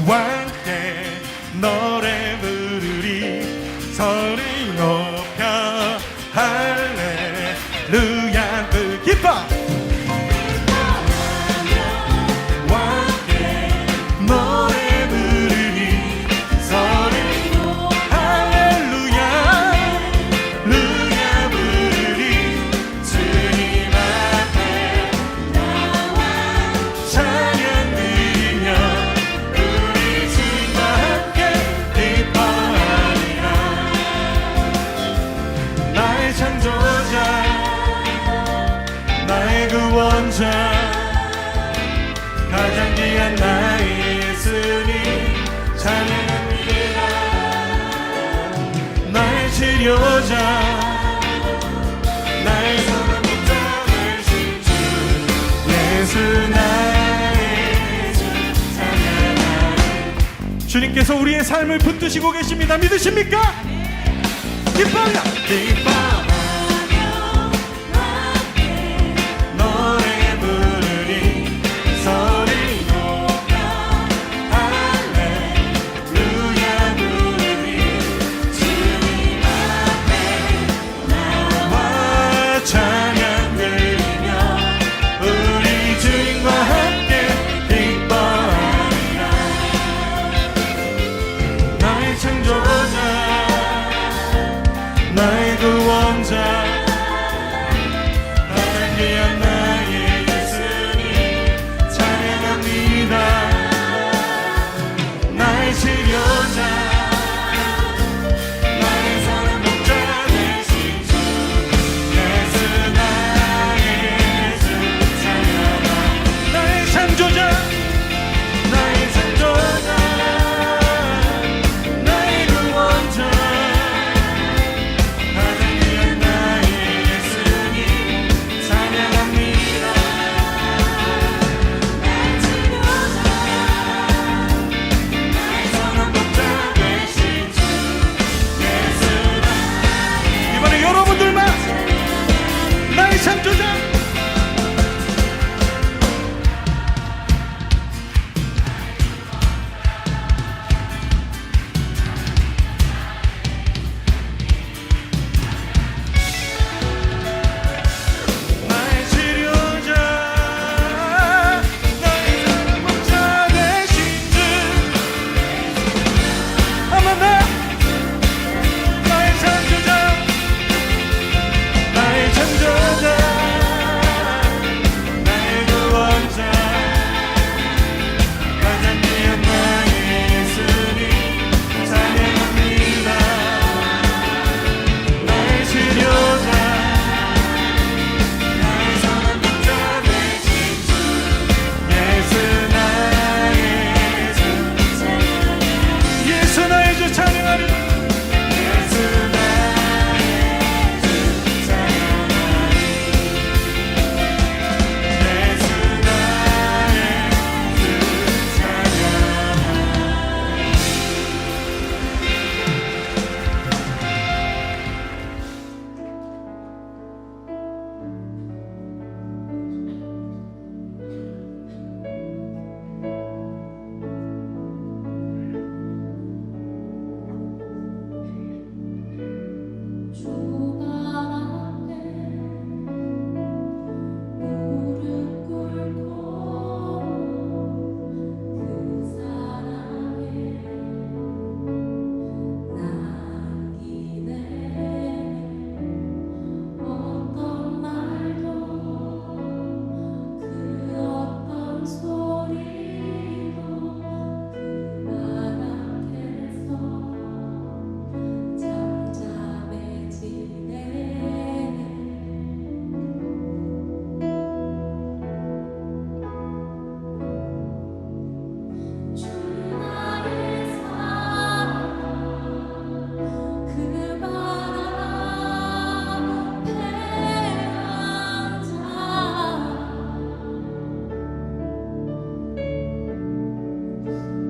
함께 노래 부르리 소리 높여 할렐루야 그 기뻐 가장 귀한 나의 예수님 찬양합니다. 나의 치료자 나의 손을 붙잡으신 주 예수 나의 주 찬양하리. 주님께서 우리의 삶을 붙드시고 계십니다. 믿으십니까? 기뻐하며 나의 구원자 가장 귀한 나의 예수님 찬양합니다. 나의 치료자 나의 손을 붙잡으신 주 예수 나의 예수 찬양합니다. 나의 창조자 나의 창조자 나의 구원자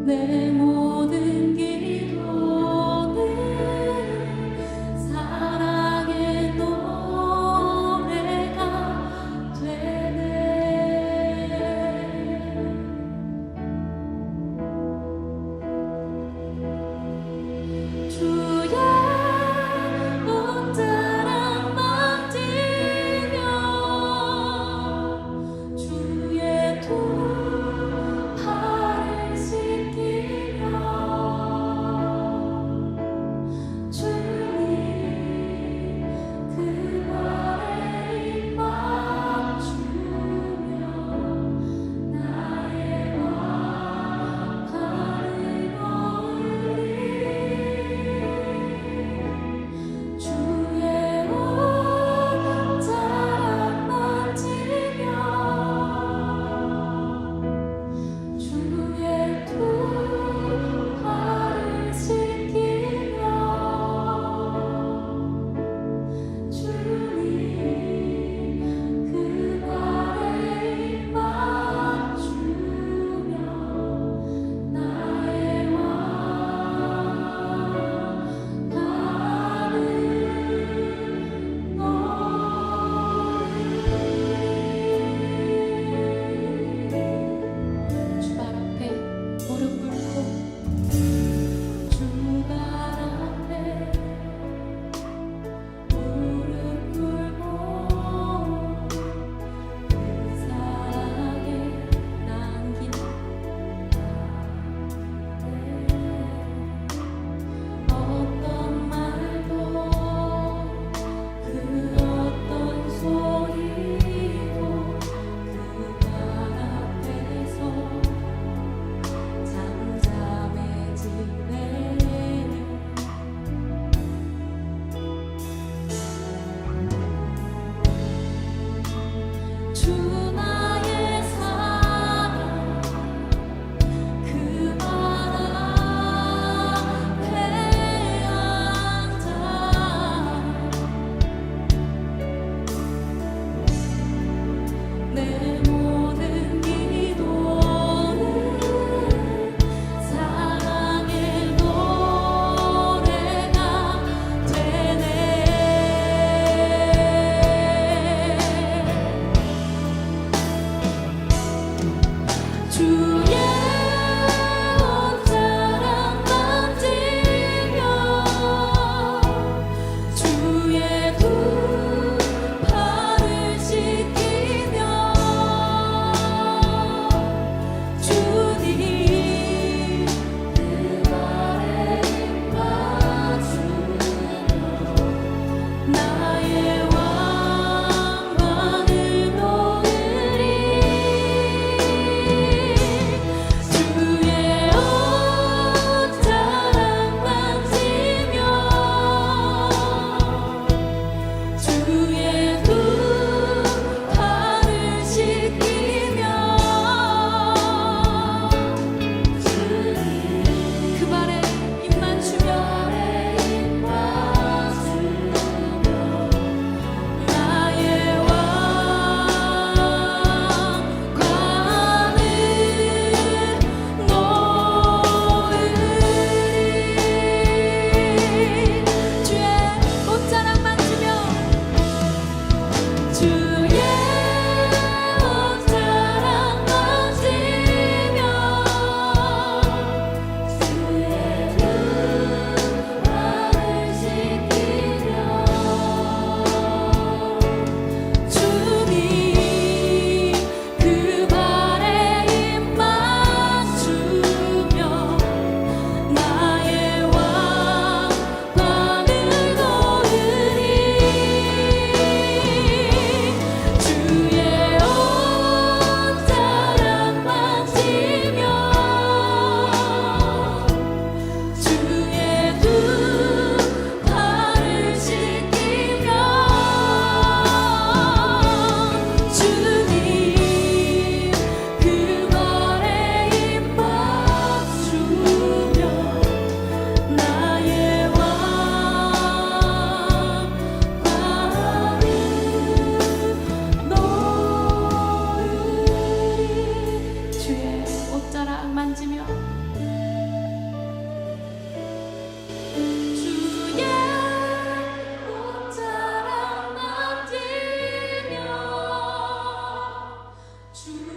내 모든 기도는 사랑의 노래가 되네.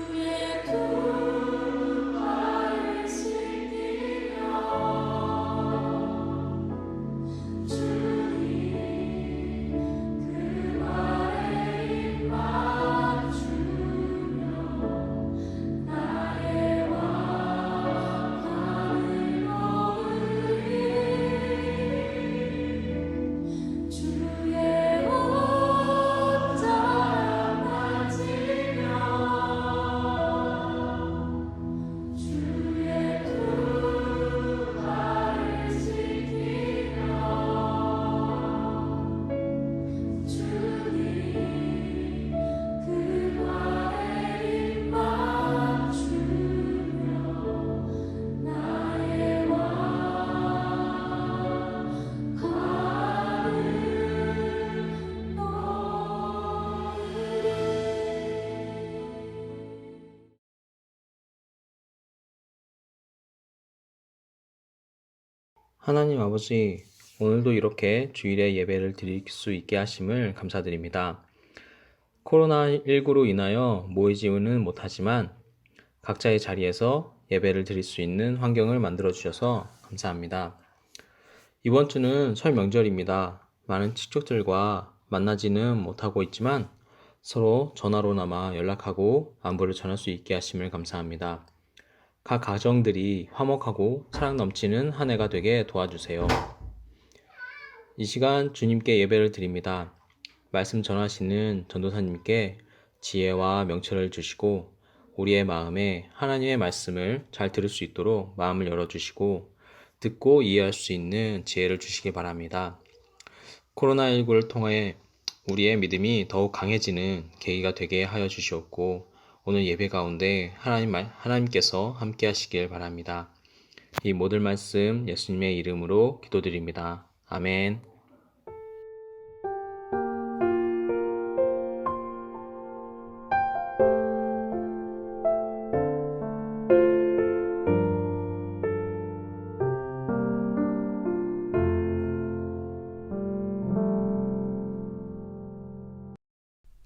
주의 두 발을 씻기며 주님 그 발에 입 맞추며 나의 왕관을 놓으리 주의 옷자락 만지며 주의 두 발을 씻기며 주님 그 발에 입 맞추며 나의 왕관을 하나님 아버지, 오늘도 이렇게 주일에 예배를 드릴 수 있게 하심을 감사드립니다. 코로나19로 인하여 모이지는 못하지만 각자의 자리에서 예배를 드릴 수 있는 환경을 만들어 주셔서 감사합니다. 이번 주는 설 명절입니다. 많은 친척들과 만나지는 못하고 있지만 서로 전화로나마 연락하고 안부를 전할 수 있게 하심을 감사합니다. 각 가정들이 화목하고 사랑 넘치는 한 해가 되게 도와주세요. 이 시간 주님께 예배를 드립니다. 말씀 전하시는 전도사님께 지혜와 명철을 주시고 우리의 마음에 하나님의 말씀을 잘 들을 수 있도록 마음을 열어주시고 듣고 이해할 수 있는 지혜를 주시기 바랍니다. 코로나19를 통해 우리의 믿음이 더욱 강해지는 계기가 되게 하여 주시옵고 오늘 예배 가운데 하나님께서 함께 하시길 바랍니다. 이 모든 말씀 예수님의 이름으로 기도드립니다. 아멘.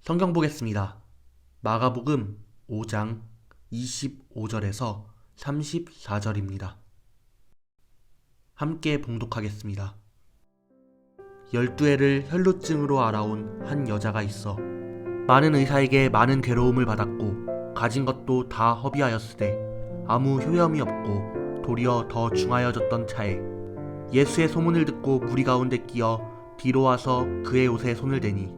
성경 보겠습니다. 마가복음 5장 25절에서 34절입니다. 함께 봉독하겠습니다. 12해를 혈루증으로 알아온 한 여자가 있어 많은 의사에게 많은 괴로움을 받았고 가진 것도 다 허비하였으되 아무 효염이 없고 도리어 더 중하여졌던 차에 예수의 소문을 듣고 무리 가운데 끼어 뒤로 와서 그의 옷에 손을 대니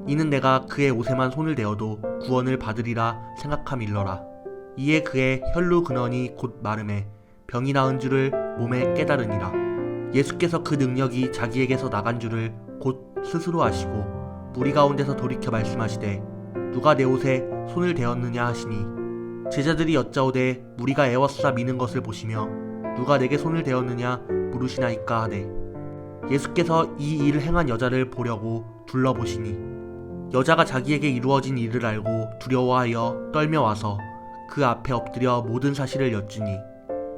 이는 내가 그의 옷에만 손을 대어도 구원을 받으리라 생각함일러라. 이에 그의 혈루 근원이 곧 마름에 병이 나은 줄을 몸에 깨달으니라. 예수께서 그 능력이 자기에게서 나간 줄을 곧 스스로 아시고 무리 가운데서 돌이켜 말씀하시되 누가 내 옷에 손을 대었느냐 하시니 제자들이 여짜오되 무리가 애워싸 미는 것을 보시며 누가 내게 손을 대었느냐 물으시나이까 하되 예수께서 이 일을 행한 여자를 보려고 둘러보시니 여자가 자기에게 이루어진 일을 알고 두려워하여 떨며 와서 그 앞에 엎드려 모든 사실을 여쭈니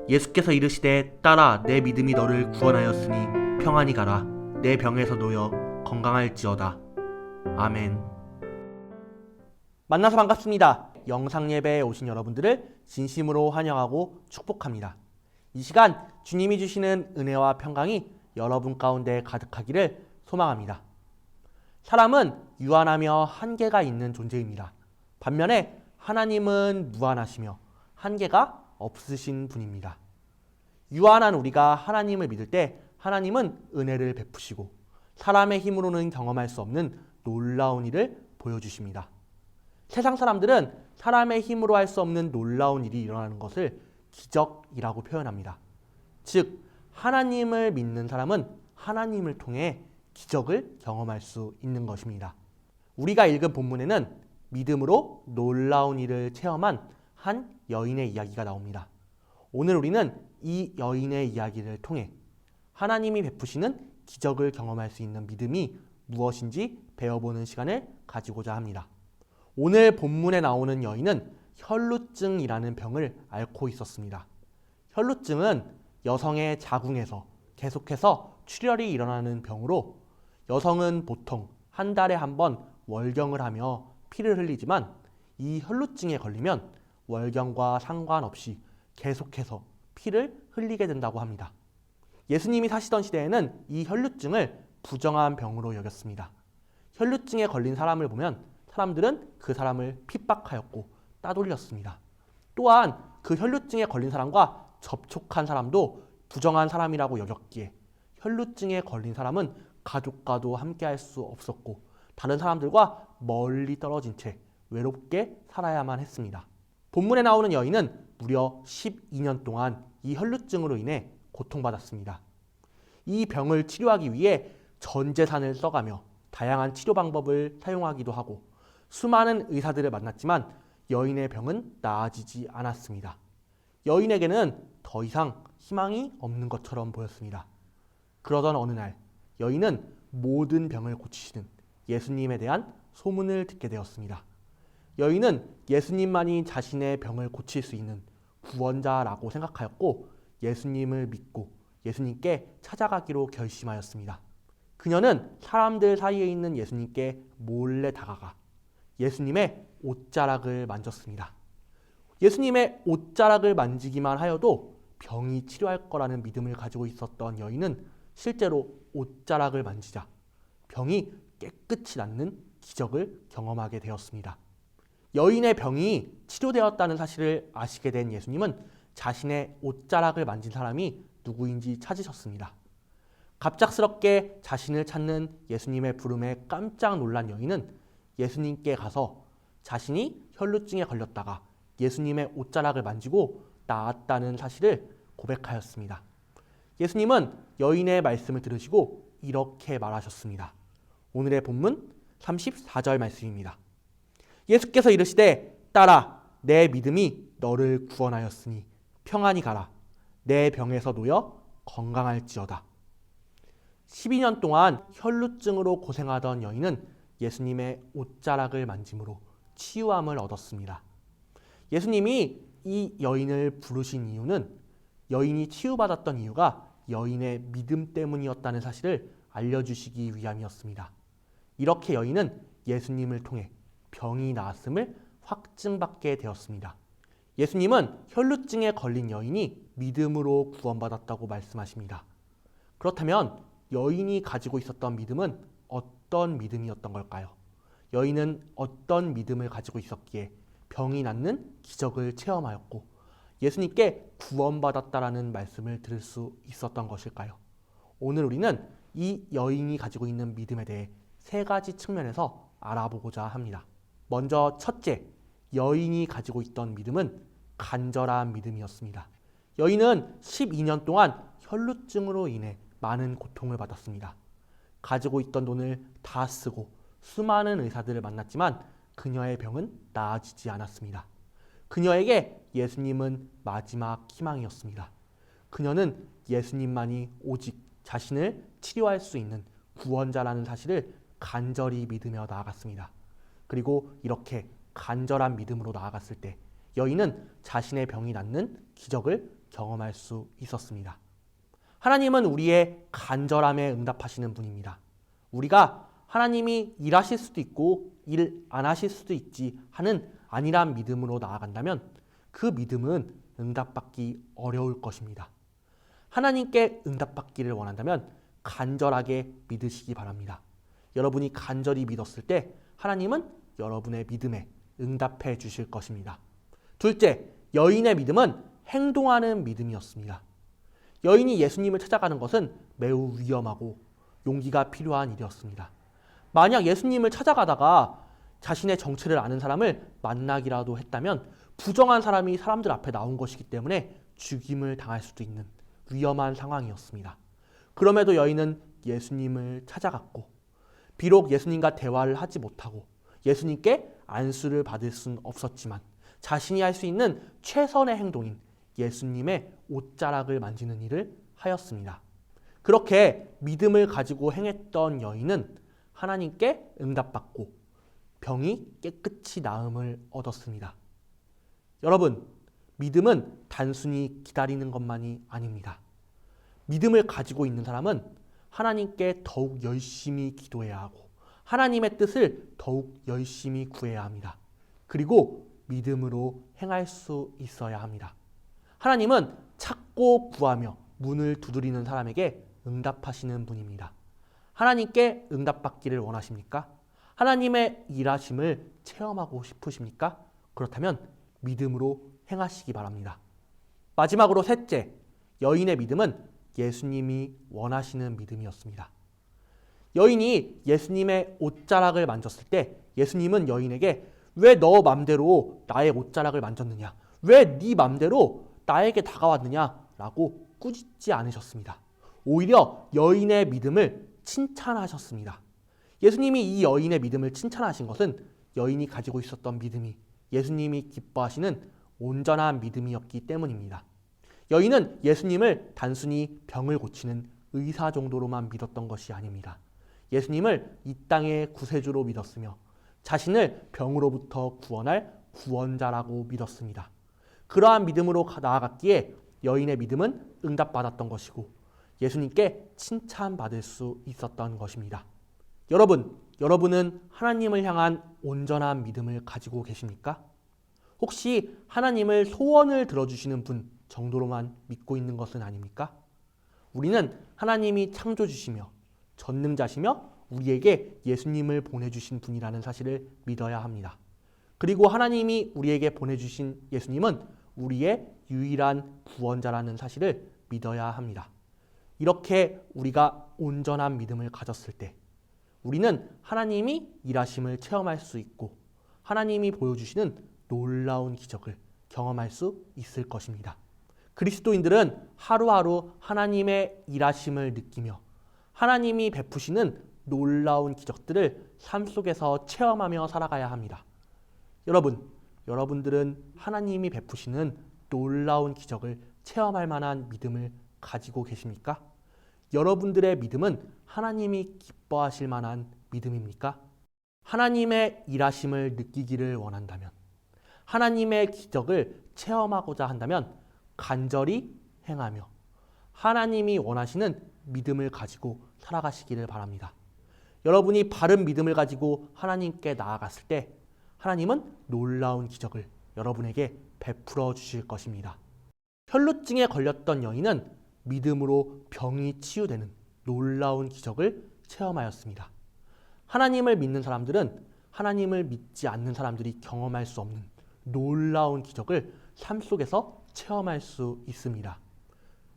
예수께서 이르시되 딸아 내 믿음이 너를 구원하였으니 평안히 가라 내 병에서 놓여 건강할지어다. 아멘. 만나서 반갑습니다. 영상 예배에 오신 여러분들을 진심으로 환영하고 축복합니다. 이 시간 주님이 주시는 은혜와 평강이 여러분 가운데 가득하기를 소망합니다. 사람은 유한하며 한계가 있는 존재입니다. 반면에 하나님은 무한하시며 한계가 없으신 분입니다. 유한한 우리가 하나님을 믿을 때 하나님은 은혜를 베푸시고 사람의 힘으로는 경험할 수 없는 놀라운 일을 보여주십니다. 세상 사람들은 사람의 힘으로 할 수 없는 놀라운 일이 일어나는 것을 기적이라고 표현합니다. 즉, 하나님을 믿는 사람은 하나님을 통해 기적을 경험할 수 있는 것입니다. 우리가 읽은 본문에는 믿음으로 놀라운 일을 체험한 한 여인의 이야기가 나옵니다. 오늘 우리는 이 여인의 이야기를 통해 하나님이 베푸시는 기적을 경험할 수 있는 믿음이 무엇인지 배워보는 시간을 가지고자 합니다. 오늘 본문에 나오는 여인은 혈루증이라는 병을 앓고 있었습니다. 혈루증은 여성의 자궁에서 계속해서 출혈이 일어나는 병으로 여성은 보통 한 달에 한 번 월경을 하며 피를 흘리지만 이 혈루증에 걸리면 월경과 상관없이 계속해서 피를 흘리게 된다고 합니다. 예수님이 사시던 시대에는 이 혈루증을 부정한 병으로 여겼습니다. 혈루증에 걸린 사람을 보면 사람들은 그 사람을 핍박하였고 따돌렸습니다. 또한 그 혈루증에 걸린 사람과 접촉한 사람도 부정한 사람이라고 여겼기에 혈루증에 걸린 사람은 가족과도 함께할 수 없었고 다른 사람들과 멀리 떨어진 채 외롭게 살아야만 했습니다. 본문에 나오는 여인은 무려 12년 동안 이 혈루증으로 인해 고통받았습니다. 이 병을 치료하기 위해 전 재산을 써가며 다양한 치료 방법을 사용하기도 하고 수많은 의사들을 만났지만 여인의 병은 나아지지 않았습니다. 여인에게는 더 이상 희망이 없는 것처럼 보였습니다. 그러던 어느 날 여인은 모든 병을 고치시는 예수님에 대한 소문을 듣게 되었습니다. 여인은 예수님만이 자신의 병을 고칠 수 있는 구원자라고 생각하였고 예수님을 믿고 예수님께 찾아가기로 결심하였습니다. 그녀는 사람들 사이에 있는 예수님께 몰래 다가가 예수님의 옷자락을 만졌습니다. 예수님의 옷자락을 만지기만 하여도 병이 치료할 거라는 믿음을 가지고 있었던 여인은 실제로 옷자락을 만지자 병이 깨끗이 낫는 기적을 경험하게 되었습니다. 여인의 병이 치료되었다는 사실을 아시게 된 예수님은 자신의 옷자락을 만진 사람이 누구인지 찾으셨습니다. 갑작스럽게 자신을 찾는 예수님의 부름에 깜짝 놀란 여인은 예수님께 가서 자신이 혈루증에 걸렸다가 예수님의 옷자락을 만지고 나았다는 사실을 고백하였습니다. 예수님은 여인의 말씀을 들으시고 이렇게 말하셨습니다. 오늘의 본문 34절 말씀입니다. 예수께서 이르시되 딸아 내 믿음이 너를 구원하였으니 평안히 가라 내 병에서 놓여 건강할지어다. 12년 동안 혈루증으로 고생하던 여인은 예수님의 옷자락을 만짐으로 치유함을 얻었습니다. 예수님이 이 여인을 부르신 이유는 여인이 치유받았던 이유가 여인의 믿음 때문이었다는 사실을 알려주시기 위함이었습니다. 이렇게 여인은 예수님을 통해 병이 나았음을 확증받게 되었습니다. 예수님은 혈루증에 걸린 여인이 믿음으로 구원받았다고 말씀하십니다. 그렇다면 여인이 가지고 있었던 믿음은 어떤 믿음이었던 걸까요? 여인은 어떤 믿음을 가지고 있었기에 병이 낫는 기적을 체험하였고 예수님께 구원받았다라는 말씀을 들을 수 있었던 것일까요? 오늘 우리는 이 여인이 가지고 있는 믿음에 대해 세 가지 측면에서 알아보고자 합니다. 먼저 첫째, 여인이 가지고 있던 믿음은 간절한 믿음이었습니다. 여인은 12년 동안 혈루증으로 인해 많은 고통을 받았습니다. 가지고 있던 돈을 다 쓰고 수많은 의사들을 만났지만 그녀의 병은 나아지지 않았습니다. 그녀에게 예수님은 마지막 희망이었습니다. 그녀는 예수님만이 오직 자신을 치료할 수 있는 구원자라는 사실을 간절히 믿으며 나아갔습니다. 그리고 이렇게 간절한 믿음으로 나아갔을 때 여인은 자신의 병이 낫는 기적을 경험할 수 있었습니다. 하나님은 우리의 간절함에 응답하시는 분입니다. 우리가 하나님이 일하실 수도 있고 일 안 하실 수도 있지 하는 안일한 믿음으로 나아간다면 그 믿음은 응답받기 어려울 것입니다. 하나님께 응답받기를 원한다면 간절하게 믿으시기 바랍니다. 여러분이 간절히 믿었을 때 하나님은 여러분의 믿음에 응답해 주실 것입니다. 둘째, 여인의 믿음은 행동하는 믿음이었습니다. 여인이 예수님을 찾아가는 것은 매우 위험하고 용기가 필요한 일이었습니다. 만약 예수님을 찾아가다가 자신의 정체를 아는 사람을 만나기라도 했다면 부정한 사람이 사람들 앞에 나온 것이기 때문에 죽임을 당할 수도 있는 위험한 상황이었습니다. 그럼에도 여인은 예수님을 찾아갔고 비록 예수님과 대화를 하지 못하고 예수님께 안수를 받을 수는 없었지만 자신이 할 수 있는 최선의 행동인 예수님의 옷자락을 만지는 일을 하였습니다. 그렇게 믿음을 가지고 행했던 여인은 하나님께 응답받고 병이 깨끗이 나음을 얻었습니다. 여러분, 믿음은 단순히 기다리는 것만이 아닙니다. 믿음을 가지고 있는 사람은 하나님께 더욱 열심히 기도해야 하고 하나님의 뜻을 더욱 열심히 구해야 합니다. 그리고 믿음으로 행할 수 있어야 합니다. 하나님은 찾고 구하며 문을 두드리는 사람에게 응답하시는 분입니다. 하나님께 응답받기를 원하십니까? 하나님의 일하심을 체험하고 싶으십니까? 그렇다면 믿음으로 행하시기 바랍니다. 마지막으로 셋째, 여인의 믿음은 예수님이 원하시는 믿음이었습니다. 여인이 예수님의 옷자락을 만졌을 때 예수님은 여인에게 왜 너 맘대로 나의 옷자락을 만졌느냐? 왜 네 맘대로 나에게 다가왔느냐? 라고 꾸짖지 않으셨습니다. 오히려 여인의 믿음을 칭찬하셨습니다. 예수님이 이 여인의 믿음을 칭찬하신 것은 여인이 가지고 있었던 믿음이 예수님이 기뻐하시는 온전한 믿음이었기 때문입니다. 여인은 예수님을 단순히 병을 고치는 의사 정도로만 믿었던 것이 아닙니다. 예수님을 이 땅의 구세주로 믿었으며 자신을 병으로부터 구원할 구원자라고 믿었습니다. 그러한 믿음으로 나아갔기에 여인의 믿음은 응답받았던 것이고 예수님께 칭찬받을 수 있었던 것입니다. 여러분은 하나님을 향한 온전한 믿음을 가지고 계십니까? 혹시 하나님을 소원을 들어주시는 분 정도로만 믿고 있는 것은 아닙니까? 우리는 하나님이 창조주시며 전능자시며 우리에게 예수님을 보내주신 분이라는 사실을 믿어야 합니다. 그리고 하나님이 우리에게 보내주신 예수님은 우리의 유일한 구원자라는 사실을 믿어야 합니다. 이렇게 우리가 온전한 믿음을 가졌을 때 우리는 하나님이 일하심을 체험할 수 있고 하나님이 보여주시는 놀라운 기적을 경험할 수 있을 것입니다. 그리스도인들은 하루하루 하나님의 일하심을 느끼며 하나님이 베푸시는 놀라운 기적들을 삶 속에서 체험하며 살아가야 합니다. 여러분들은 하나님이 베푸시는 놀라운 기적을 체험할 만한 믿음을 가지고 계십니까? 여러분들의 믿음은 하나님이 기뻐하실 만한 믿음입니까? 하나님의 일하심을 느끼기를 원한다면, 하나님의 기적을 체험하고자 한다면 간절히 행하며 하나님이 원하시는 믿음을 가지고 살아가시기를 바랍니다. 여러분이 바른 믿음을 가지고 하나님께 나아갔을 때 하나님은 놀라운 기적을 여러분에게 베풀어 주실 것입니다. 혈루증에 걸렸던 여인은 믿음으로 병이 치유되는 놀라운 기적을 체험하였습니다. 하나님을 믿는 사람들은 하나님을 믿지 않는 사람들이 경험할 수 없는 놀라운 기적을 삶 속에서 체험할 수 있습니다.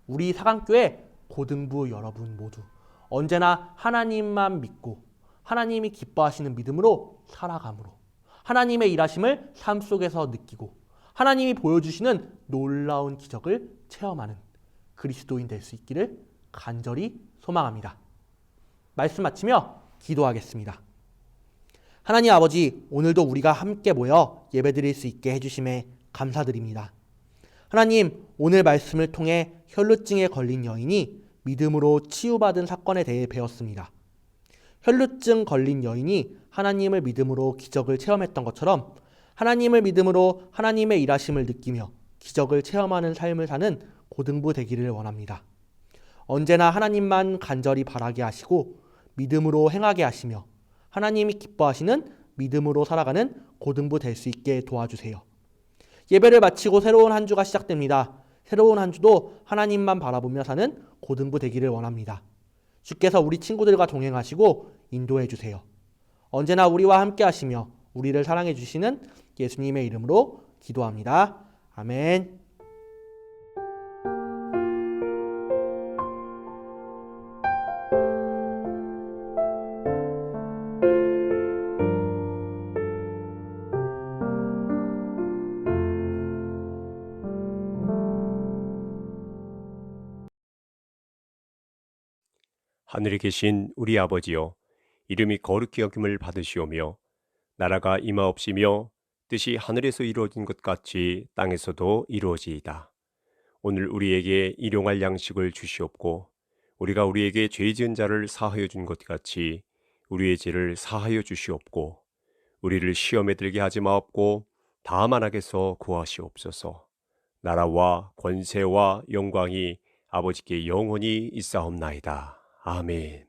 우리 사강교회 고등부 여러분 모두 언제나 하나님만 믿고 하나님이 기뻐하시는 믿음으로 살아감으로 하나님의 일하심을 삶 속에서 느끼고 하나님이 보여주시는 놀라운 기적을 체험하는 그리스도인 될 수 있기를 간절히 소망합니다. 말씀 마치며 기도하겠습니다. 하나님 아버지, 오늘도 우리가 함께 모여 예배드릴 수 있게 해주심에 감사드립니다. 하나님, 오늘 말씀을 통해 혈루증에 걸린 여인이 믿음으로 치유받은 사건에 대해 배웠습니다. 혈루증 걸린 여인이 하나님을 믿음으로 기적을 체험했던 것처럼 하나님을 믿음으로 하나님의 일하심을 느끼며 기적을 체험하는 삶을 사는 고등부 되기를 원합니다. 언제나 하나님만 간절히 바라게 하시고 믿음으로 행하게 하시며 하나님이 기뻐하시는 믿음으로 살아가는 고등부 될 수 있게 도와주세요. 예배를 마치고 새로운 한 주가 시작됩니다. 새로운 한 주도 하나님만 바라보며 사는 고등부 되기를 원합니다. 주께서 우리 친구들과 동행하시고 인도해 주세요. 언제나 우리와 함께 하시며 우리를 사랑해 주시는 예수님의 이름으로 기도합니다. 아멘. 하늘에 계신 우리 아버지여, 이름이 거룩히 여김을 받으시오며 나라가 임하옵시며 뜻이 하늘에서 이루어진 것 같이 땅에서도 이루어지이다. 오늘 우리에게 일용할 양식을 주시옵고 우리가 우리에게 죄 지은 자를 사하여 준 것 같이 우리의 죄를 사하여 주시옵고 우리를 시험에 들게 하지 마옵고 다만 악에서 구하시옵소서. 나라와 권세와 영광이 아버지께 영원히 있사옵나이다. 아멘.